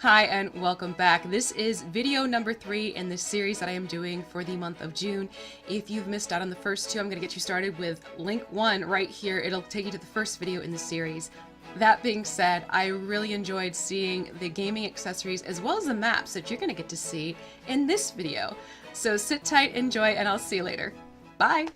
Hi and welcome back. This is video number 3 in this series that I am doing for the month of June. If you've missed out on the first two, I'm going to get you started with link 1 right here. It'll take you to the first video in the series. That being said, I really enjoyed seeing the gaming accessories as well as the maps that you're going to get to see in this video. So sit tight, enjoy, and I'll see you later. Bye!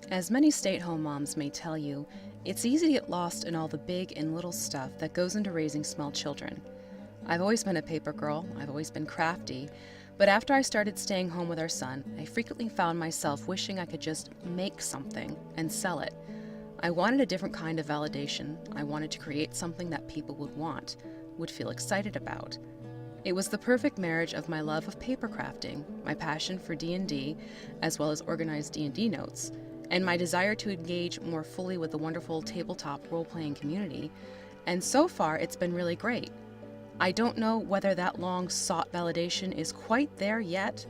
As many stay-at-home moms may tell you, it's easy to get lost in all the big and little stuff that goes into raising small children. I've always been a paper girl, I've always been crafty, but after I started staying home with our son, I frequently found myself wishing I could just make something and sell it. I wanted a different kind of validation. I wanted to create something that people would want, would feel excited about. It was the perfect marriage of my love of paper crafting, my passion for D&D, as well as organized D&D notes, and my desire to engage more fully with the wonderful tabletop role-playing community, and so far it's been really great. I don't know whether that long-sought validation is quite there yet,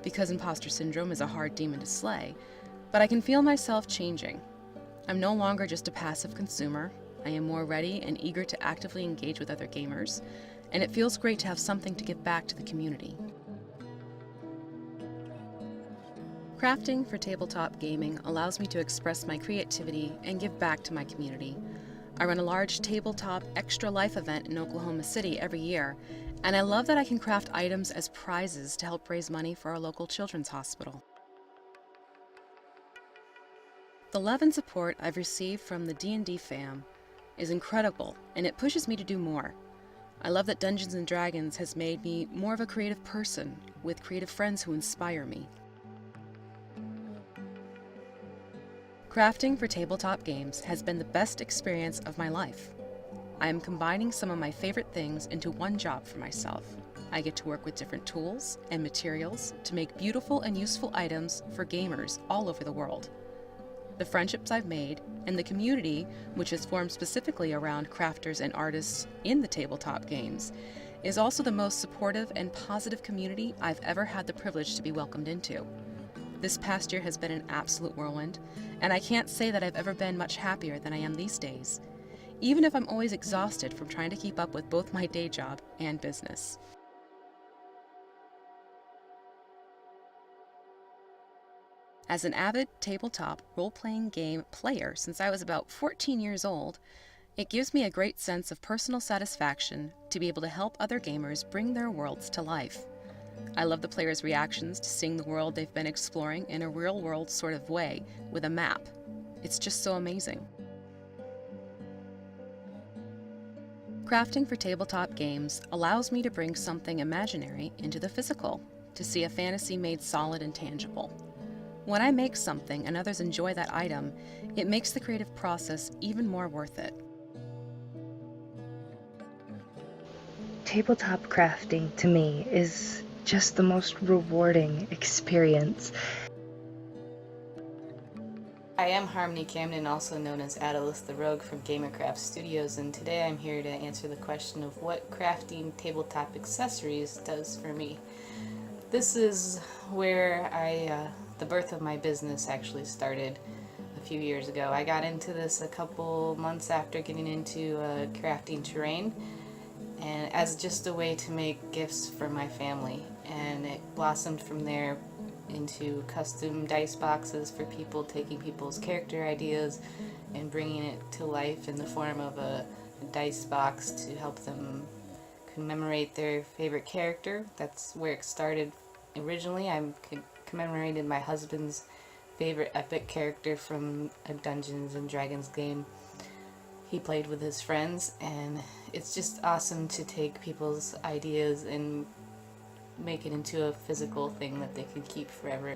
because imposter syndrome is a hard demon to slay, but I can feel myself changing. I'm no longer just a passive consumer. I am more ready and eager to actively engage with other gamers, and it feels great to have something to give back to the community. Crafting for tabletop gaming allows me to express my creativity and give back to my community. I run a large tabletop extra life event in Oklahoma City every year, and I love that I can craft items as prizes to help raise money for our local children's hospital. The love and support I've received from the D&D fam is incredible, and it pushes me to do more. I love that Dungeons & Dragons has made me more of a creative person, with creative friends who inspire me. Crafting for tabletop games has been the best experience of my life. I am combining some of my favorite things into one job for myself. I get to work with different tools and materials to make beautiful and useful items for gamers all over the world. The friendships I've made and the community, which is formed specifically around crafters and artists in the tabletop games, is also the most supportive and positive community I've ever had the privilege to be welcomed into. This past year has been an absolute whirlwind, and I can't say that I've ever been much happier than I am these days, even if I'm always exhausted from trying to keep up with both my day job and business. As an avid tabletop role-playing game player since I was about 14 years old, it gives me a great sense of personal satisfaction to be able to help other gamers bring their worlds to life. I love the players' reactions to seeing the world they've been exploring in a real-world sort of way with a map. It's just so amazing. Crafting for tabletop games allows me to bring something imaginary into the physical, to see a fantasy made solid and tangible. When I make something and others enjoy that item, it makes the creative process even more worth it. Tabletop crafting to me is just the most rewarding experience. I am Harmony Camden, also known as Aras the Rogue from GamerCraftStudio, and today I'm here to answer the question of what crafting tabletop accessories does for me. This is where the birth of my business actually started a few years ago. I got into this a couple months after getting into crafting terrain, and as just a way to make gifts for my family, and it blossomed from there into custom dice boxes for people, taking people's character ideas and bringing it to life in the form of a dice box to help them commemorate their favorite character. That's where it started originally. I commemorated my husband's favorite epic character from a Dungeons and Dragons game he played with his friends, and it's just awesome to take people's ideas and make it into a physical thing that they can keep forever.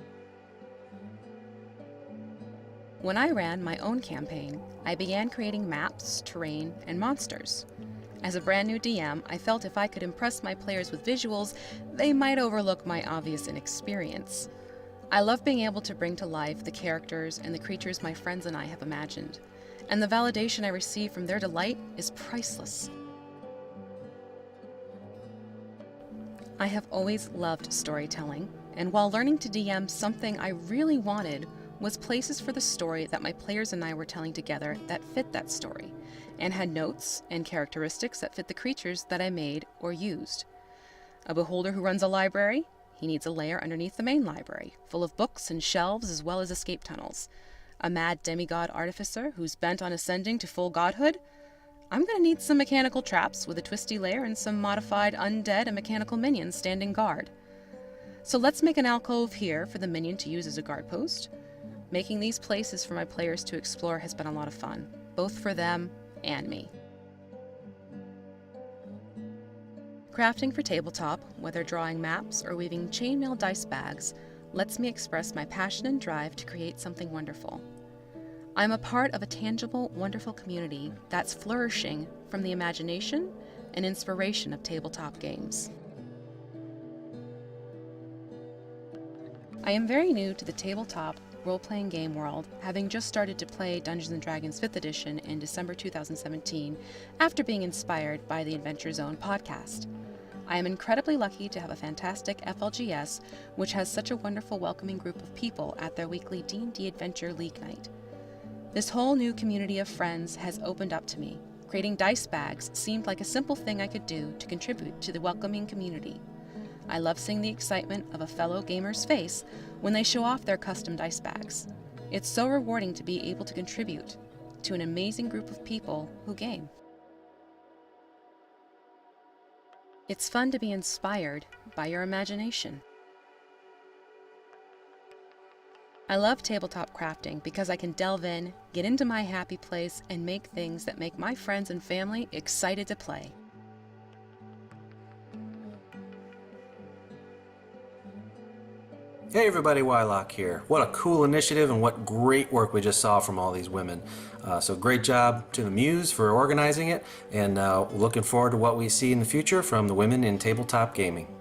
When I ran my own campaign, I began creating maps, terrain, and monsters. As a brand new DM, I felt if I could impress my players with visuals, they might overlook my obvious inexperience. I love being able to bring to life the characters and the creatures my friends and I have imagined, and the validation I receive from their delight is priceless. I have always loved storytelling, and while learning to DM, something I really wanted was places for the story that my players and I were telling together that fit that story, and had notes and characteristics that fit the creatures that I made or used. A beholder who runs a library? He needs a lair underneath the main library, full of books and shelves as well as escape tunnels. A mad demigod artificer who's bent on ascending to full godhood? I'm going to need some mechanical traps with a twisty lair and some modified undead and mechanical minions standing guard. So let's make an alcove here for the minion to use as a guard post. Making these places for my players to explore has been a lot of fun, both for them and me. Crafting for tabletop, whether drawing maps or weaving chainmail dice bags, lets me express my passion and drive to create something wonderful. I'm a part of a tangible, wonderful community that's flourishing from the imagination and inspiration of tabletop games. I am very new to the tabletop role-playing game world, having just started to play Dungeons & Dragons 5th edition in December 2017 after being inspired by the Adventure Zone podcast. I am incredibly lucky to have a fantastic FLGS, which has such a wonderful welcoming group of people at their weekly D&D Adventure League night. This whole new community of friends has opened up to me. Creating dice bags seemed like a simple thing I could do to contribute to the welcoming community. I love seeing the excitement of a fellow gamer's face when they show off their custom dice bags. It's so rewarding to be able to contribute to an amazing group of people who game. It's fun to be inspired by your imagination. I love tabletop crafting because I can delve in, get into my happy place, and make things that make my friends and family excited to play. Hey everybody, Wylock here. What a cool initiative and what great work we just saw from all these women. So great job to the Muse for organizing it, and looking forward to what we see in the future from the women in tabletop gaming.